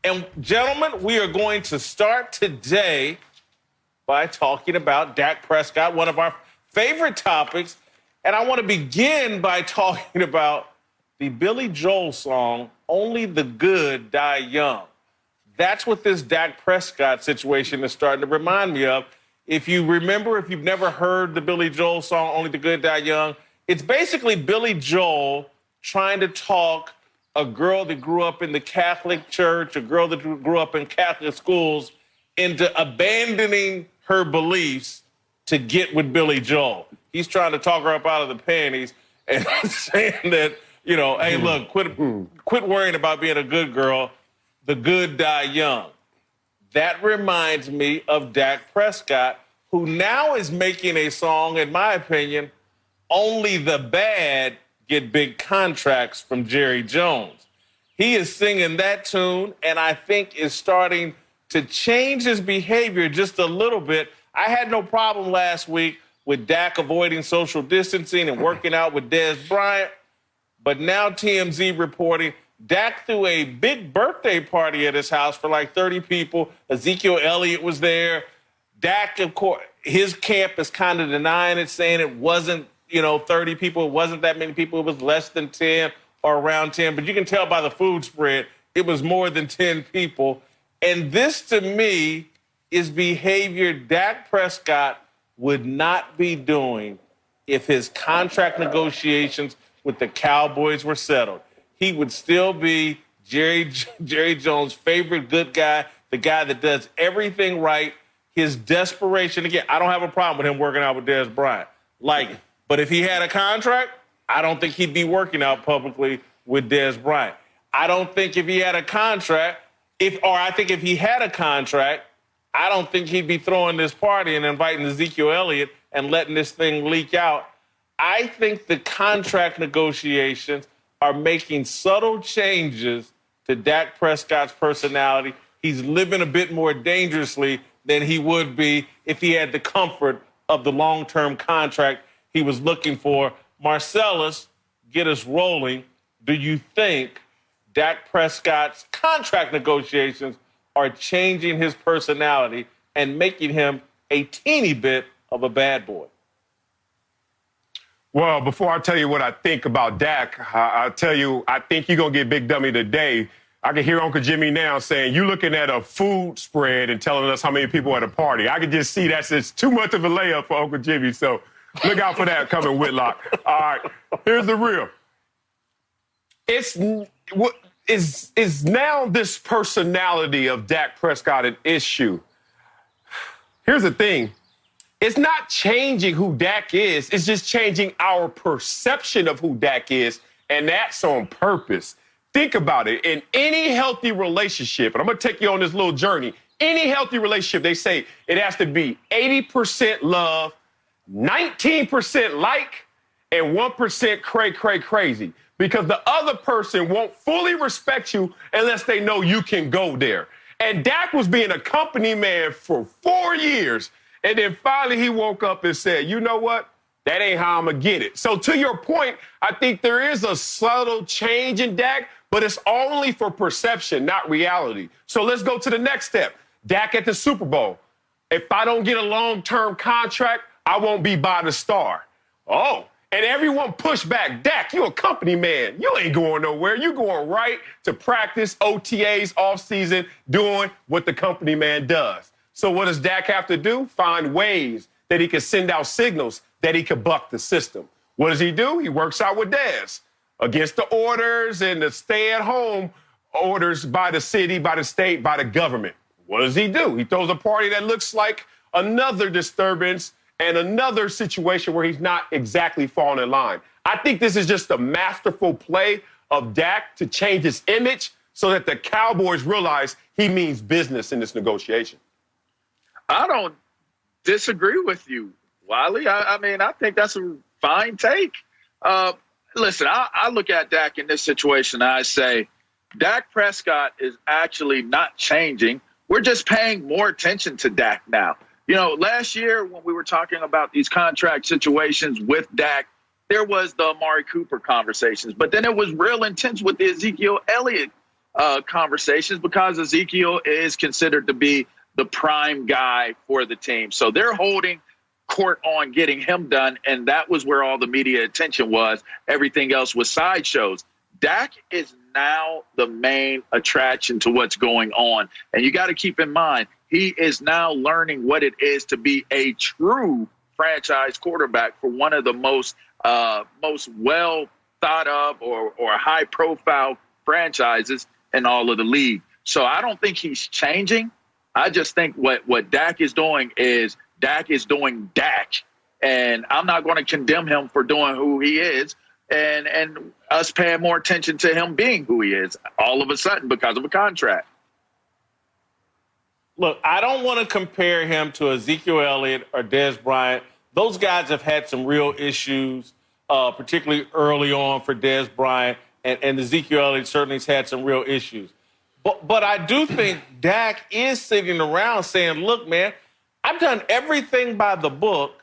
And, gentlemen, we are going to start today by talking about Dak Prescott, one of our favorite topics. And I want to begin by talking about the Billy Joel song, Only the Good Die Young. That's what this Dak Prescott situation is starting to remind me of. If you remember, if you've never heard the Billy Joel song, Only the Good Die Young, it's basically Billy Joel trying to talk a girl that grew up in the Catholic Church, a girl that grew up in Catholic schools, into abandoning her beliefs to get with Billy Joel. He's trying to talk her up out of the panties and saying that, you know, hey, look, quit worrying about being a good girl. The good die young. That reminds me of Dak Prescott, who now is making a song, in my opinion, only the bad get big contracts from Jerry Jones. He is singing that tune, and I think is starting to change his behavior just a little bit. I had no problem last week with Dak avoiding social distancing and working out with Dez Bryant, but now TMZ reporting Dak threw a big birthday party at his house for like 30 people. Ezekiel Elliott was there. Dak, of course, his camp is kind of denying it, saying it wasn't 30 people. It wasn't that many people. It was less than 10 or around 10. But you can tell by the food spread, it was more than 10 people. And this, to me, is behavior Dak Prescott would not be doing if his contract negotiations with the Cowboys were settled. He would still be Jerry Jones' favorite good guy, the guy that does everything right. His desperation, again, I don't have a problem with him working out with Dez Bryant. Like, but if he had a contract, I don't think he'd be working out publicly with Dez Bryant. I don't think if he had a contract, I think if he had a contract, I don't think he'd be throwing this party and inviting Ezekiel Elliott and letting this thing leak out. I think the contract negotiations are making subtle changes to Dak Prescott's personality. He's living a bit more dangerously than he would be if he had the comfort of the long-term contract he was looking for. Marcellus, get us rolling. Do you think Dak Prescott's contract negotiations are changing his personality and making him a teeny bit of a bad boy? Well, before I tell you what I think about Dak, I'll tell you, I think you're going to get Big Dummy today. I can hear Uncle Jimmy now saying, you looking at a food spread and telling us how many people at a party. I can just see that's just too much of a layup for Uncle Jimmy. So look out for that coming, Whitlock. All right, here's the real. What is now this personality of Dak Prescott an issue? Here's the thing. It's not changing who Dak is. It's just changing our perception of who Dak is, and that's on purpose. Think about it. In any healthy relationship, and I'm going to take you on this little journey, any healthy relationship, they say it has to be 80% love, 19% like, and 1% crazy. Because the other person won't fully respect you unless they know you can go there. And Dak was being a company man for 4 years. And then finally he woke up and said, you know what? That ain't how I'm going to get it. So to your point, I think there is a subtle change in Dak, but it's only for perception, not reality. So let's go to the next step. Dak at the Super Bowl. If I don't get a long-term contract, I won't be by the star. Oh, and everyone pushed back. Dak, you a company man. You ain't going nowhere. You going right to practice, OTAs, off-season, doing what the company man does. So what does Dak have to do? Find ways that he can send out signals that he can buck the system. What does he do? He works out with Dez against the orders and the stay-at-home orders by the city, by the state, by the government. What does he do? He throws a party that looks like another disturbance and another situation where he's not exactly falling in line. I think this is just a masterful play of Dak to change his image so that the Cowboys realize he means business in this negotiation. I don't disagree with you, Wiley. I mean, I think that's a fine take. Listen, I look at Dak in this situation and I say, Dak Prescott is actually not changing. We're just paying more attention to Dak now. You know, last year when we were talking about these contract situations with Dak, there was the Amari Cooper conversations, but then it was real intense with the Ezekiel Elliott conversations because Ezekiel is considered to be the prime guy for the team. So they're holding court on getting him done, and that was where all the media attention was. Everything else was sideshows. Dak is now the main attraction to what's going on. And you got to keep in mind, he is now learning what it is to be a true franchise quarterback for one of the most well thought of or high profile franchises in all of the league. So I don't think he's changing. I just think what Dak is doing is Dak. And I'm not going to condemn him for doing who he is and us paying more attention to him being who he is all of a sudden because of a contract. Look, I don't want to compare him to Ezekiel Elliott or Dez Bryant. Those guys have had some real issues, particularly early on for Dez Bryant, and Ezekiel Elliott certainly has had some real issues. But I do think Dak is sitting around saying, look, man, I've done everything by the book,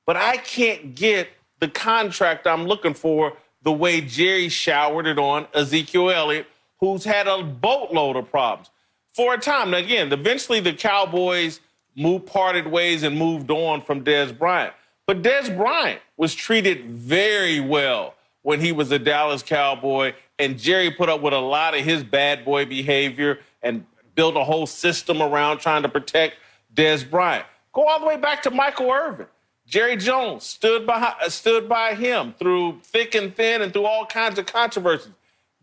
but I can't get the contract I'm looking for the way Jerry showered it on Ezekiel Elliott, who's had a boatload of problems for a time. Now, again, eventually the Cowboys parted ways and moved on from Dez Bryant. But Dez Bryant was treated very well when he was a Dallas Cowboy, and Jerry put up with a lot of his bad boy behavior and built a whole system around trying to protect Dez Bryant. Go all the way back to Michael Irvin. Jerry Jones stood by him through thick and thin and through all kinds of controversies.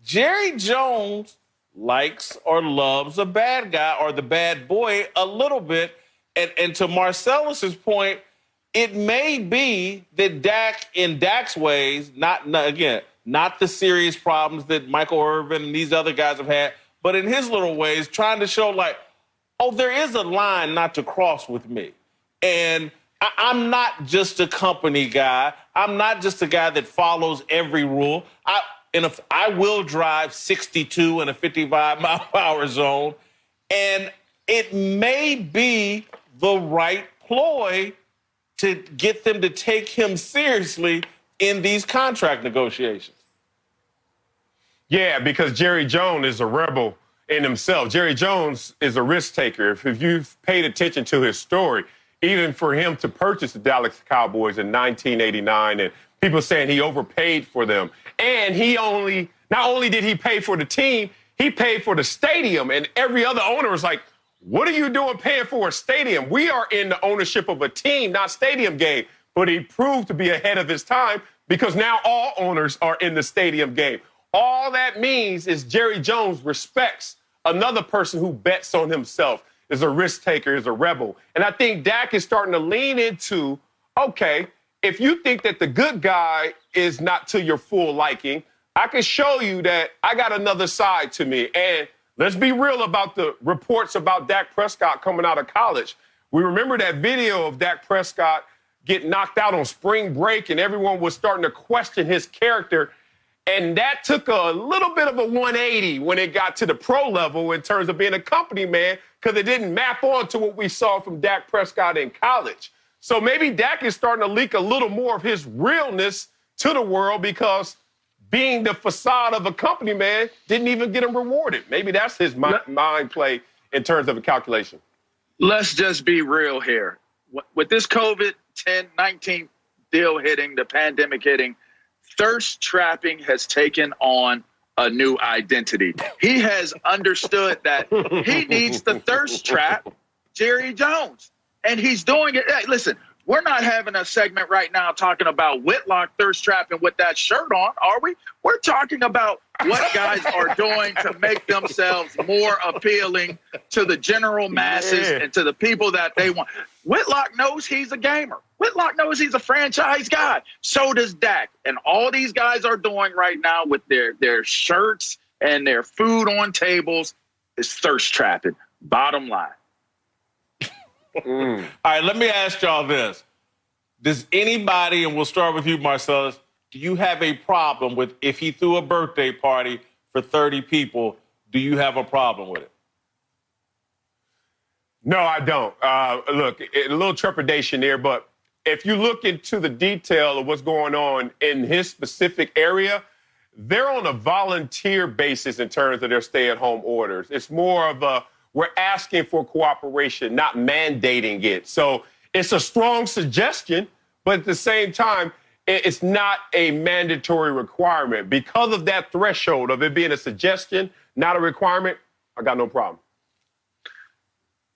Jerry Jones likes or loves a bad guy or the bad boy a little bit. And to Marcellus's point, it may be that Dak, in Dak's ways, not the serious problems that Michael Irvin and these other guys have had, but in his little ways, trying to show like, oh, there is a line not to cross with me. And I'm not just a company guy. I'm not just a guy that follows every rule. I will drive 62 in a 55-mile-per-hour zone, and it may be the right ploy to get them to take him seriously in these contract negotiations. Yeah, because Jerry Jones is a rebel in himself. Jerry Jones is a risk taker. If you've paid attention to his story, even for him to purchase the Dallas Cowboys in 1989, and people saying he overpaid for them. And not only did he pay for the team, he paid for the stadium. And every other owner was like, what are you doing paying for a stadium? We are in the ownership of a team, not stadium game. But he proved to be ahead of his time because now all owners are in the stadium game. All that means is Jerry Jones respects another person who bets on himself, is a risk taker, is a rebel. And I think Dak is starting to lean into, okay, if you think that the good guy is not to your full liking, I can show you that I got another side to me. And let's be real about the reports about Dak Prescott coming out of college. We remember that video of Dak Prescott getting knocked out on spring break, and everyone was starting to question his character. And that took a little bit of a 180 when it got to the pro level in terms of being a company man, because it didn't map on to what we saw from Dak Prescott in college. So maybe Dak is starting to leak a little more of his realness to the world because being the facade of a company man didn't even get him rewarded. Maybe that's his mind play in terms of a calculation. Let's just be real here. With this COVID-19 deal hitting, the pandemic hitting, thirst trapping has taken on a new identity. He has understood that he needs to thirst trap Jerry Jones, and he's doing it. Hey, listen, we're not having a segment right now talking about Whitlock thirst trapping with that shirt on, are we? We're talking about what guys are doing to make themselves more appealing to the general masses and to the people that they want. Whitlock knows he's a gamer. Whitlock knows he's a franchise guy. So does Dak. And all these guys are doing right now with their shirts and their food on tables is thirst trapping. Bottom line. All right, let me ask y'all this. Does anybody, and we'll start with you, Marcellus, do you have a problem with if he threw a birthday party for 30 people, do you have a problem with it? No, I don't. Look, a little trepidation there, but if you look into the detail of what's going on in his specific area, they're on a volunteer basis in terms of their stay-at-home orders. It's more of we're asking for cooperation, not mandating it. So it's a strong suggestion, but at the same time, it's not a mandatory requirement. Because of that threshold of it being a suggestion, not a requirement, I got no problem.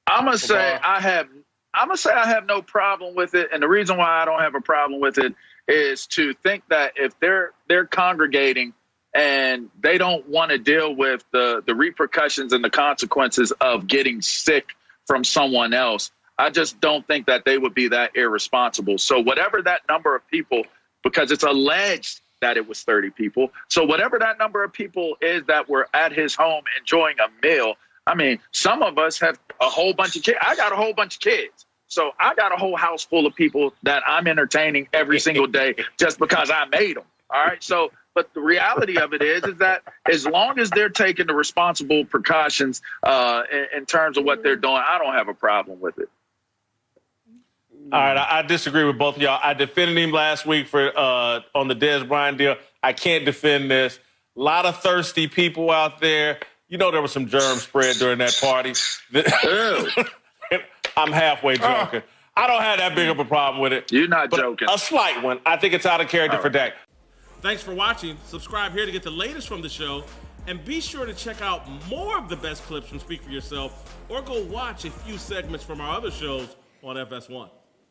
I'm gonna say I have no problem with it, and the reason why I don't have a problem with it is to think that if they're congregating and they don't want to deal with the repercussions and the consequences of getting sick from someone else, I just don't think that they would be that irresponsible. So whatever that number of people, because it's alleged that it was 30 people, so whatever that number of people is that were at his home enjoying a meal, I mean, some of us have a whole bunch of kids. I got a whole bunch of kids. So I got a whole house full of people that I'm entertaining every single day just because I made them. All right. So, but the reality of it is that as long as they're taking the responsible precautions in terms of what they're doing, I don't have a problem with it. All right, I disagree with both of y'all. I defended him last week for on the Dez Bryant deal. I can't defend this. A lot of thirsty people out there. You know there was some germ spread during that party. I'm halfway joking. I don't have that big of a problem with it. You're not joking. A slight one. I think it's out of character for Dak. Thanks for watching. Subscribe here to get the latest from the show. And be sure to check out more of the best clips from Speak For Yourself, or go watch a few segments from our other shows on FS1.